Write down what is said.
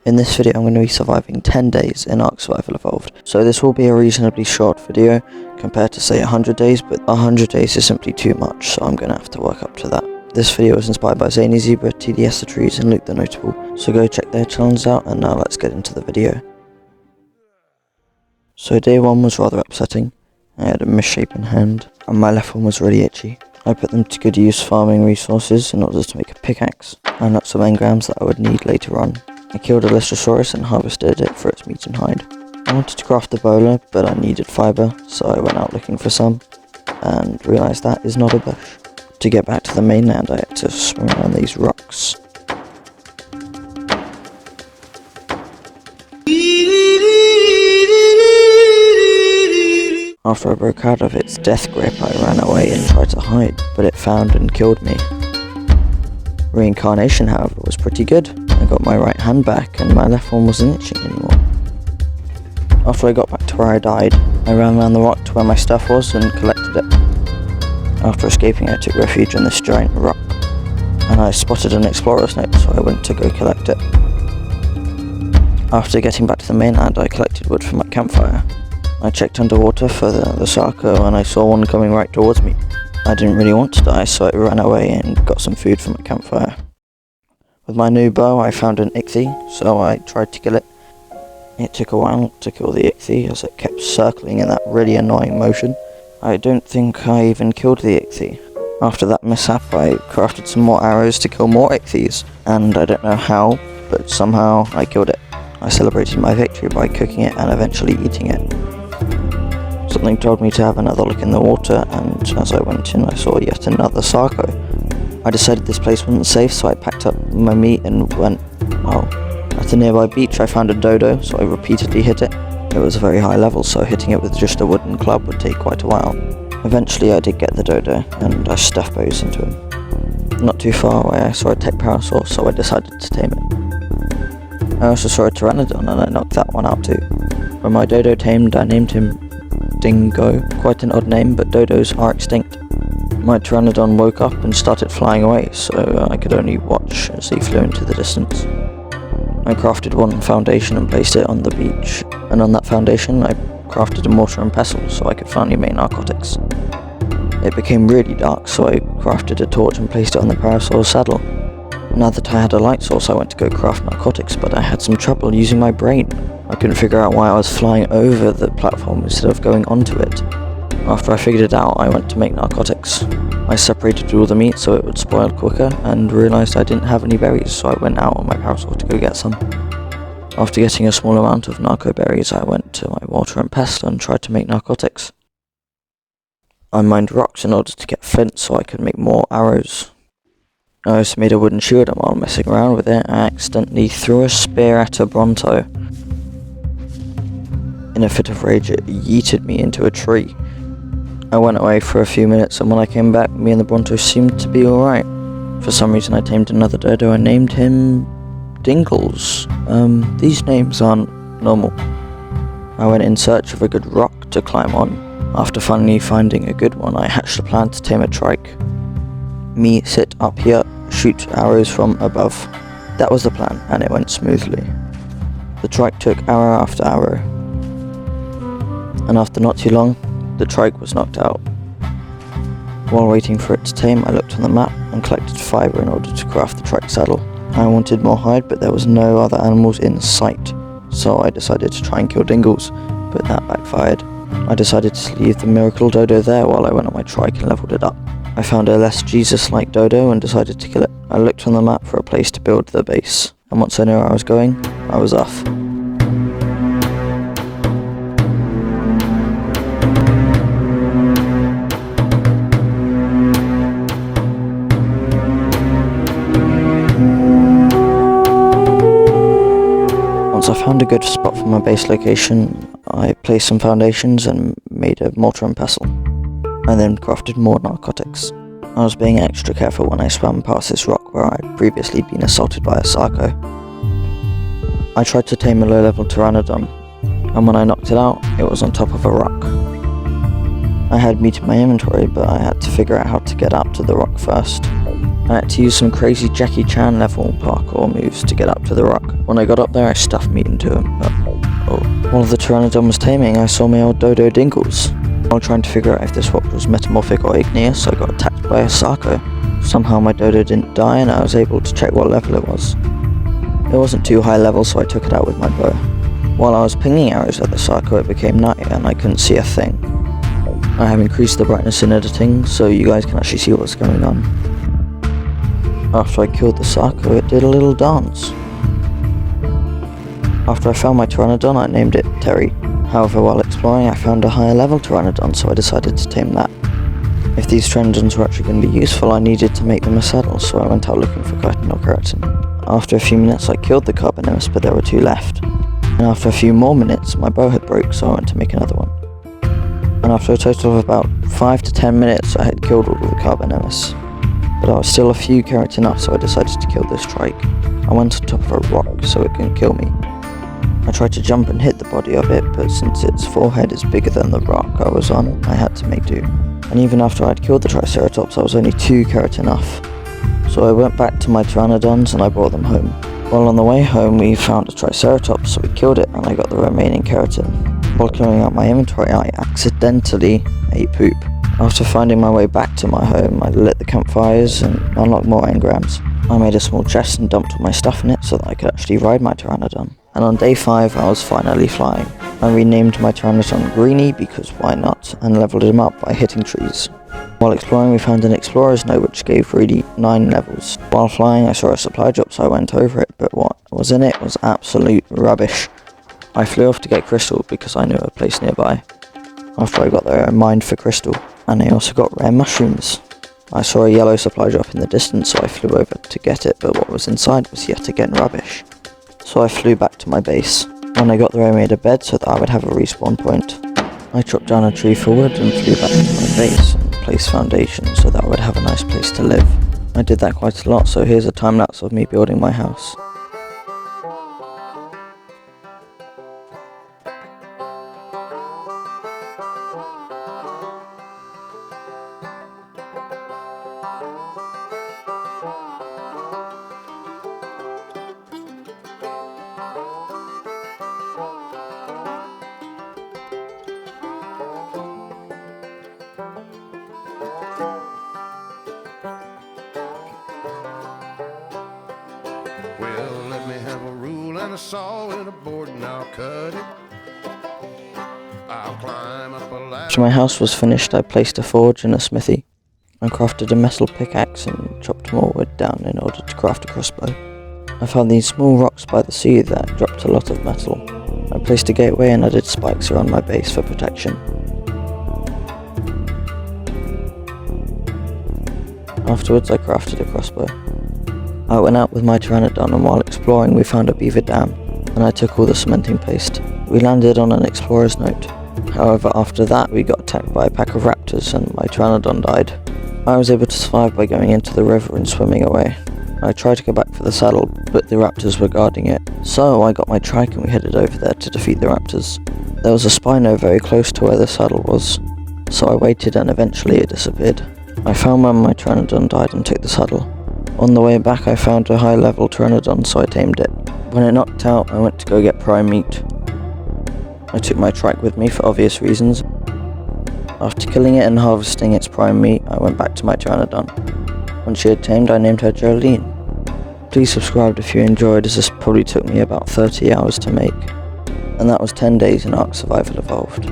In this video I'm going to be surviving 10 days in Ark Survival Evolved, so this will be a reasonably short video compared to say 100 days, but 100 days is simply too much, so I'm going to have to work up to that. This video was inspired by Zany Zebra, TDS the Trees and Luke the Notable, so go check their channels out, and now let's get into the video. So day 1 was rather upsetting. I had a misshapen hand, and my left one was really itchy. I put them to good use farming resources in order to make a pickaxe, and up some engrams that I would need later on. I killed a Lystrosaurus and harvested it for its meat and hide. I wanted to craft a bowler, but I needed fibre, so I went out looking for some, and realised that is not a bush. To get back to the mainland I had to swim around these rocks. After I broke out of its death grip I ran away and tried to hide, but it found and killed me. Reincarnation, however, was pretty good. I got my right hand back and my left one wasn't itching anymore. After I got back to where I died, I ran around the rock to where my stuff was and collected it. After escaping I took refuge in this giant rock, and I spotted an explorer's note, so I went to go collect it. After getting back to the mainland I collected wood for my campfire. I checked underwater for the Sarco and I saw one coming right towards me. I didn't really want to die, so I ran away and got some food from my campfire. With my new bow I found an Ichthy, so I tried to kill it. It took a while to kill the Ichthy as it kept circling in that really annoying motion. I don't think I even killed the Ichthy. After that mishap I crafted some more arrows to kill more Ichthy's, and I don't know how, but somehow I killed it. I celebrated my victory by cooking it and eventually eating it. Something told me to have another look in the water, and as I went in I saw yet another Sarco. I decided this place wasn't safe, so I packed up my meat and went. At a nearby beach I found a dodo, so I repeatedly hit it. It was a very high level, so hitting it with just a wooden club would take quite a while. Eventually I did get the dodo, and I stuffed bows into him. Not too far away I saw a tech parasaur, so I decided to tame it. I also saw a pteranodon, and I knocked that one out too. When my dodo tamed, I named him Dingo. Quite an odd name, but dodos are extinct. My pteranodon woke up and started flying away, so I could only watch as he flew into the distance. I crafted one foundation and placed it on the beach, and on that foundation I crafted a mortar and pestle so I could finally make narcotics. It became really dark, so I crafted a torch and placed it on the parasaur's saddle. Now that I had a light source I went to go craft narcotics, but I had some trouble using my brain. I couldn't figure out why I was flying over the platform instead of going onto it. After I figured it out, I went to make narcotics. I separated all the meat so it would spoil quicker, and realised I didn't have any berries, so I went out on my parasaur to go get some. After getting a small amount of narco berries, I went to my mortar and pestle and tried to make narcotics. I mined rocks in order to get flint so I could make more arrows. I also made a wooden shield, and while messing around with it, I accidentally threw a spear at a Bronto. In a fit of rage, it yeeted me into a tree. I went away for a few minutes, and when I came back, me and the Bronto seemed to be alright. For some reason I tamed another dodo and named him Dingles. These names aren't normal. I went in search of a good rock to climb on. After finally finding a good one, I hatched a plan to tame a trike. Me sit up here, shoot arrows from above. That was the plan, and it went smoothly. The trike took arrow after arrow, and after not too long, the trike was knocked out. While waiting for it to tame, I looked on the map and collected fibre in order to craft the trike saddle. I wanted more hide, but there was no other animals in sight, so I decided to try and kill Dingles, but that backfired. I decided to leave the miracle dodo there while I went on my trike and leveled it up. I found a less Jesus-like dodo and decided to kill it. I looked on the map for a place to build the base, and once I knew where I was going, I was off. Once I found a good spot for my base location, I placed some foundations and made a mortar and pestle. I then crafted more narcotics. I was being extra careful when I swam past this rock where I had previously been assaulted by a Sarco. I tried to tame a low-level pteranodon, and when I knocked it out, it was on top of a rock. I had meat in my inventory, but I had to figure out how to get up to the rock first. I had to use some crazy Jackie Chan level parkour moves to get up to the rock. When I got up there, I stuffed meat into him, but while the Pteranodon was taming, I saw my old Dodo Dingles. While trying to figure out if this rock was metamorphic or igneous, I got attacked by a Sarco. Somehow my Dodo didn't die and I was able to check what level it was. It wasn't too high level, so I took it out with my bow. While I was pinging arrows at the Sarco, it became night and I couldn't see a thing. I have increased the brightness in editing, so you guys can actually see what's going on. After I killed the Sarco, it did a little dance. After I found my Pteranodon, I named it Terry. However, while exploring, I found a higher level Pteranodon, so I decided to tame that. If these Pteranodons were actually going to be useful, I needed to make them a saddle, so I went out looking for chitin or keratin. After a few minutes, I killed the Carbonemus, but there were 2 left. And after a few more minutes, my bow had broke, so I went to make another one. And after a total of about 5 to 10 minutes, I had killed all of the Carbonemus. But I was still a few keratin up, so I decided to kill this trike. I went on top of a rock so it couldn't kill me. I tried to jump and hit the body of it, but since its forehead is bigger than the rock I was on, I had to make do. And even after I had killed the Triceratops, I was only 2 keratin off. So I went back to my Pteranodons and I brought them home. While on the way home, we found a Triceratops, so we killed it and I got the remaining keratin. While clearing out my inventory, I accidentally ate poop. After finding my way back to my home, I lit the campfires and unlocked more engrams. I made a small chest and dumped all my stuff in it so that I could actually ride my Pteranodon. And on day 5, I was finally flying. I renamed my Pteranodon Greenie because why not, and leveled him up by hitting trees. While exploring, we found an explorer's note which gave Greenie 9 levels. While flying, I saw a supply drop, so I went over it, but what was in it was absolute rubbish. I flew off to get crystal because I knew a place nearby. After I got there, I mined for crystal, and I also got rare mushrooms. I saw a yellow supply drop in the distance, so I flew over to get it, but what was inside was yet again rubbish. So I flew back to my base. When I got there, I made a bed so that I would have a respawn point. I chopped down a tree for wood and flew back to my base and placed foundations so that I would have a nice place to live. I did that quite a lot, so here's a time lapse of me building my house. Well, let me have a rule and a saw and a board and I'll cut it. I'll climb up a ladder. After my house was finished, I placed a forge and a smithy. I crafted a metal pickaxe and chopped more wood down in order to craft a crossbow. I found these small rocks by the sea that dropped a lot of metal. I placed a gateway and added spikes around my base for protection. Afterwards, I crafted a crossbow. I went out with my Pteranodon, and while exploring we found a beaver dam, and I took all the cementing paste. We landed on an explorer's note. However, after that we got attacked by a pack of raptors and my Pteranodon died. I was able to survive by going into the river and swimming away. I tried to go back for the saddle, but the raptors were guarding it. So I got my trike and we headed over there to defeat the raptors. There was a Spino very close to where the saddle was, so I waited and eventually it disappeared. I found where my Pteranodon died and took the saddle. On the way back I found a high level Pteranodon, so I tamed it. When it knocked out, I went to go get prime meat. I took my trike with me for obvious reasons. After killing it and harvesting its prime meat, I went back to my Pteranodon. When she had tamed, I named her Jolene. Please subscribe if you enjoyed, as this probably took me about 30 hours to make. And that was 10 days in Ark Survival Evolved.